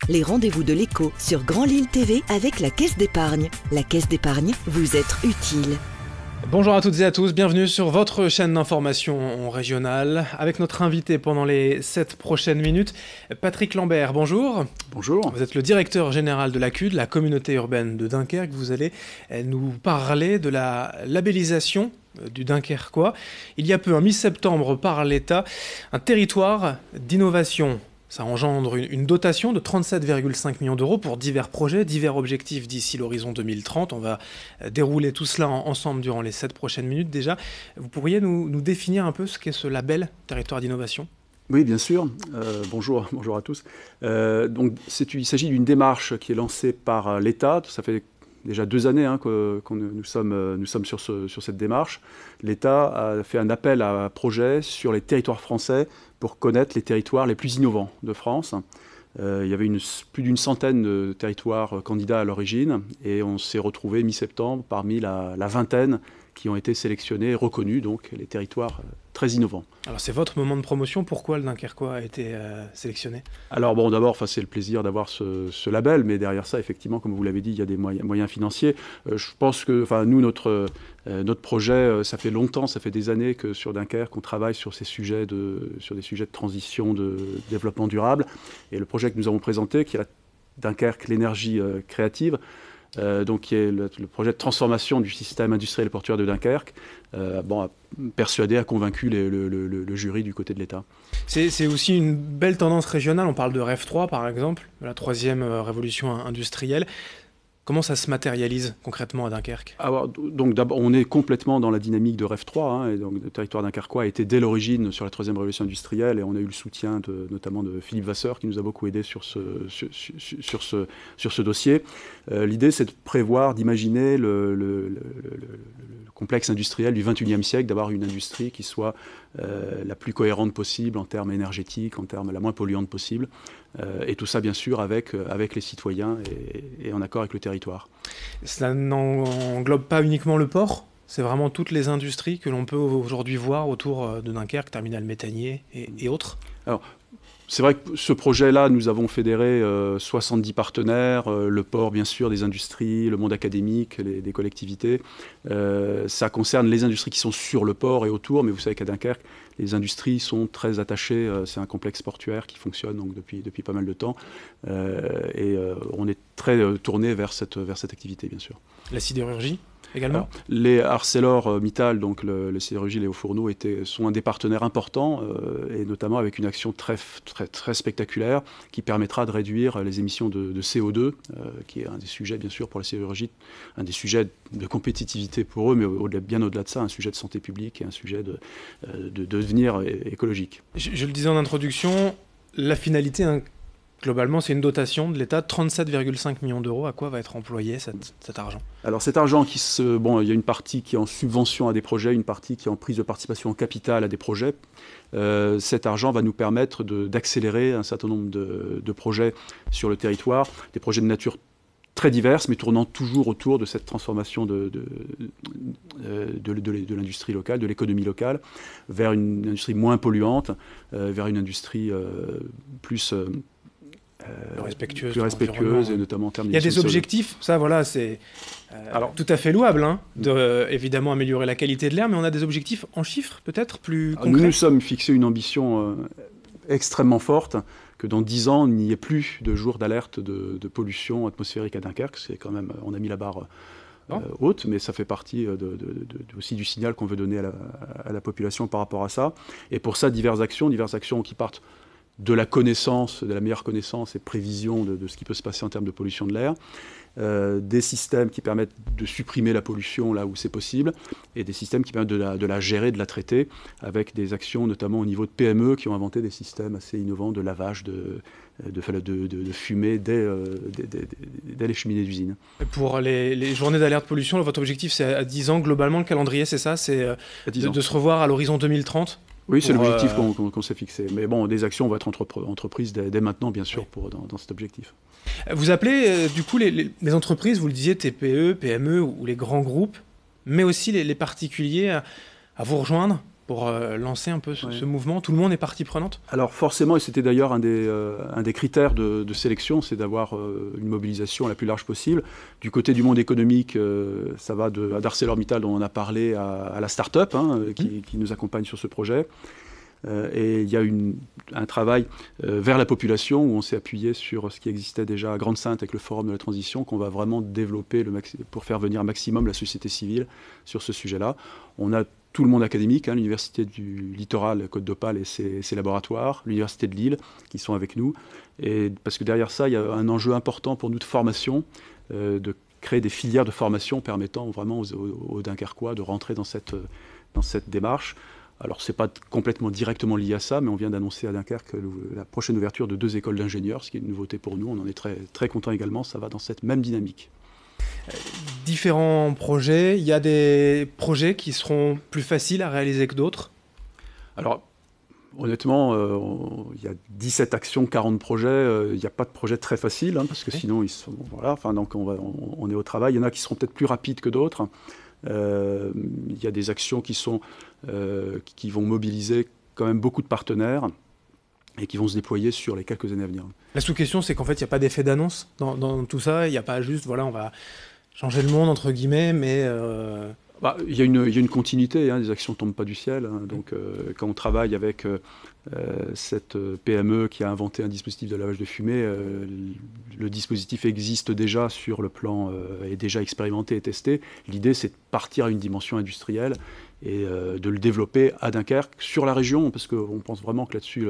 les rendez-vous de l'écho sur Grand Lille TV avec la Caisse d'épargne. La Caisse d'épargne, vous être utile. Bonjour à toutes et à tous, bienvenue sur votre chaîne d'information régionale avec notre invité pendant les 7 prochaines minutes, Patrick Lambert. Bonjour. Bonjour. Vous êtes le directeur général de la CUD, la communauté urbaine de Dunkerque. Vous allez nous parler de la labellisation du Dunkerquois. Il y a peu, en mi-septembre, par l'État, un territoire d'innovation. Ça engendre une dotation de 37,5 millions d'euros pour divers projets, divers objectifs d'ici l'horizon 2030. On va dérouler tout cela ensemble durant les 7 prochaines minutes déjà. Vous pourriez nous définir un peu ce qu'est ce label territoire d'innovation ? Oui, bien sûr. Bonjour à tous. Donc, il s'agit d'une démarche qui est lancée par l'État. Ça fait déjà 2 années que nous sommes sur cette démarche. L'État a fait un appel à projets sur les territoires français pour connaître les territoires les plus innovants de France. Il y avait plus d'une centaine de territoires candidats à l'origine et on s'est retrouvé mi-septembre parmi la vingtaine qui ont été sélectionnés et reconnus, donc les territoires très innovants. Alors c'est votre moment de promotion, pourquoi le Dunkerquois a été sélectionné ? Alors bon, d'abord, c'est le plaisir d'avoir ce label, mais derrière ça, effectivement, comme vous l'avez dit, il y a des moyens financiers. Je pense que nous, notre projet, ça fait longtemps, ça fait des années que sur Dunkerque, on travaille sur des sujets de transition, de développement durable. Et le projet que nous avons présenté, qui est la Dunkerque, l'énergie créative, qui est le projet de transformation du système industriel et portuaire de Dunkerque, a persuadé, a convaincu le jury du côté de l'État. C'est aussi une belle tendance régionale, on parle de REF 3 par exemple, de la 3e révolution industrielle. Comment ça se matérialise concrètement à Dunkerque ? Donc d'abord, on est complètement dans la dynamique de REF 3, et donc le territoire dunkerquois a été dès l'origine sur la 3e révolution industrielle, et on a eu le soutien notamment de Philippe Vasseur qui nous a beaucoup aidé sur ce dossier. L'idée, c'est de prévoir, d'imaginer le complexe industriel du XXIe siècle, d'avoir une industrie qui soit la plus cohérente possible en termes énergétiques, en termes la moins polluante possible, et tout ça bien sûr avec les citoyens et en accord avec le territoire. Cela n'englobe pas uniquement le port, c'est vraiment toutes les industries que l'on peut aujourd'hui voir autour de Dunkerque, terminal méthanier et autres. Alors, c'est vrai que ce projet-là, nous avons fédéré 70 partenaires, le port bien sûr, des industries, le monde académique, des collectivités. Ça concerne les industries qui sont sur le port et autour, mais vous savez qu'à Dunkerque, les industries sont très attachées. C'est un complexe portuaire qui fonctionne donc, depuis pas mal de temps. On est très tourné vers cette activité, bien sûr. La sidérurgie également ? Alors, les ArcelorMittal, donc le sidérurgie, les hauts fourneaux, sont un des partenaires importants, et notamment avec une action très, très, très spectaculaire qui permettra de réduire les émissions de CO2, qui est un des sujets, bien sûr, pour la sidérurgie, un des sujets de compétitivité pour eux, mais bien au-delà de ça, un sujet de santé publique et un sujet de devenir écologique. Je le disais en introduction, la finalité, globalement, c'est une dotation de l'État de 37,5 millions d'euros. À quoi va être employé cet argent ? Alors cet argent, il y a une partie qui est en subvention à des projets, une partie qui est en prise de participation en capital à des projets. Cet argent va nous permettre d'accélérer un certain nombre de projets sur le territoire, des projets de nature très diverses, mais tournant toujours autour de cette transformation de l'industrie locale, de l'économie locale, vers une industrie moins polluante, vers une industrie plus respectueuse, et notamment en termes Il y a des objectifs, ça voilà, c'est tout à fait louable, évidemment améliorer la qualité de l'air, mais on a des objectifs en chiffres peut-être plus concrets. Nous nous sommes fixés une ambition extrêmement forte, que dans 10 ans, il n'y ait plus de jours d'alerte de pollution atmosphérique à Dunkerque. C'est quand même, on a mis la barre haute, mais ça fait partie aussi du signal qu'on veut donner à la population par rapport à ça. Et pour ça, diverses actions qui partent de la connaissance, de la meilleure connaissance et prévision de ce qui peut se passer en termes de pollution de l'air, des systèmes qui permettent de supprimer la pollution là où c'est possible, et des systèmes qui permettent de la gérer, de la traiter, avec des actions notamment au niveau de PME qui ont inventé des systèmes assez innovants de lavage de fumée dès les cheminées d'usine. Pour les journées d'alerte pollution, votre objectif c'est à 10 ans, globalement le calendrier c'est ça, c'est de se revoir à l'horizon 2030 ? Oui, c'est l'objectif qu'on s'est fixé. Mais bon, des actions vont être entreprises dès maintenant, bien sûr, dans cet objectif. Vous appelez, du coup, les entreprises, vous le disiez, TPE, PME ou les grands groupes, mais aussi les particuliers à vous rejoindre pour lancer un peu ce mouvement? Tout le monde est partie prenante? Alors forcément, et c'était d'ailleurs un des critères de sélection, c'est d'avoir une mobilisation la plus large possible. Du côté du monde économique, ça va d'ArcelorMittal, dont on a parlé, à la start-up qui nous accompagne sur ce projet. Et il y a un travail vers la population où on s'est appuyé sur ce qui existait déjà à Grande-Synthe avec le Forum de la Transition, qu'on va vraiment développer pour faire venir un maximum la société civile sur ce sujet-là. On a tout le monde académique, l'Université du Littoral, Côte d'Opale et ses laboratoires, l'Université de Lille qui sont avec nous. Et parce que derrière ça, il y a un enjeu important pour nous de formation, de créer des filières de formation permettant vraiment aux Dunkerquois de rentrer dans cette démarche. Alors, ce n'est pas complètement directement lié à ça, mais on vient d'annoncer à Dunkerque la prochaine ouverture de 2 écoles d'ingénieurs, ce qui est une nouveauté pour nous. On en est très, très content également. Ça va dans cette même dynamique. Différents projets. Il y a des projets qui seront plus faciles à réaliser que d'autres? Alors, honnêtement, il y a 17 actions, 40 projets. Il n'y a pas de projet très facile, parce que sinon, ils sont, voilà, donc on est au travail. Il y en a qui seront peut-être plus rapides que d'autres. Il y a des actions qui vont mobiliser quand même beaucoup de partenaires et qui vont se déployer sur les quelques années à venir. La sous-question, c'est qu'en fait, il n'y a pas d'effet d'annonce dans tout ça. Il n'y a pas juste, voilà, on va changer le monde, entre guillemets, mais... Il y a une continuité, les actions ne tombent pas du ciel. Donc, quand on travaille avec cette PME qui a inventé un dispositif de lavage de fumée, le dispositif existe déjà sur le plan, est déjà expérimenté et testé. L'idée, c'est de partir à une dimension industrielle et de le développer à Dunkerque, sur la région, parce qu'on pense vraiment que là-dessus,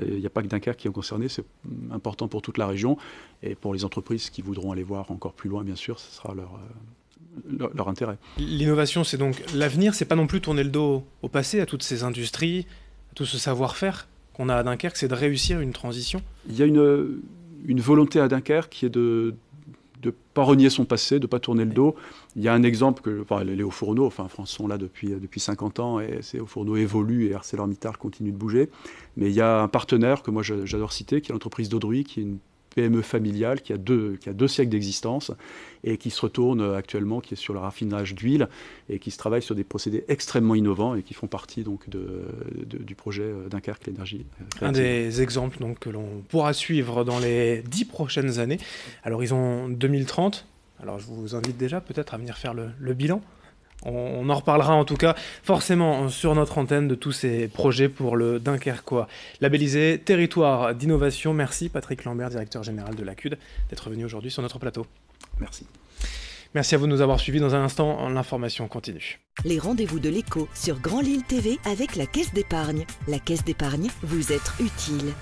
il n'y a pas que Dunkerque qui est concerné, c'est important pour toute la région. Et pour les entreprises qui voudront aller voir encore plus loin, bien sûr, ce sera leur intérêt. L'innovation, c'est donc l'avenir, c'est pas non plus tourner le dos au passé, à toutes ces industries, à tout ce savoir-faire qu'on a à Dunkerque, c'est de réussir une transition. Il y a une volonté à Dunkerque qui est de ne pas renier son passé, de ne pas tourner le dos. Il y a un exemple, les Hauts-Fourneaux, sont là depuis 50 ans, et ces Hauts-Fourneaux évoluent et ArcelorMittal continue de bouger. Mais il y a un partenaire que moi j'adore citer, qui est l'entreprise d'Audruy, qui est une PME familiale qui a 2 siècles d'existence et qui se retourne actuellement, qui est sur le raffinage d'huile et qui se travaille sur des procédés extrêmement innovants et qui font partie donc du projet Dunkerque l'énergie créative. Un des exemples donc, que l'on pourra suivre dans les 10 prochaines années, à l'horizon 2030. Alors je vous invite déjà peut-être à venir faire le bilan. On en reparlera en tout cas forcément sur notre antenne de tous ces projets pour le Dunkerquois. Labellisé Territoire d'innovation. Merci Patrick Lambert, directeur général de l'ACUD, d'être venu aujourd'hui sur notre plateau. Merci. Merci à vous de nous avoir suivis. Dans un instant, l'information continue. Les rendez-vous de l'écho sur Grand Lille TV avec la Caisse d'épargne. La Caisse d'épargne, vous êtes utile.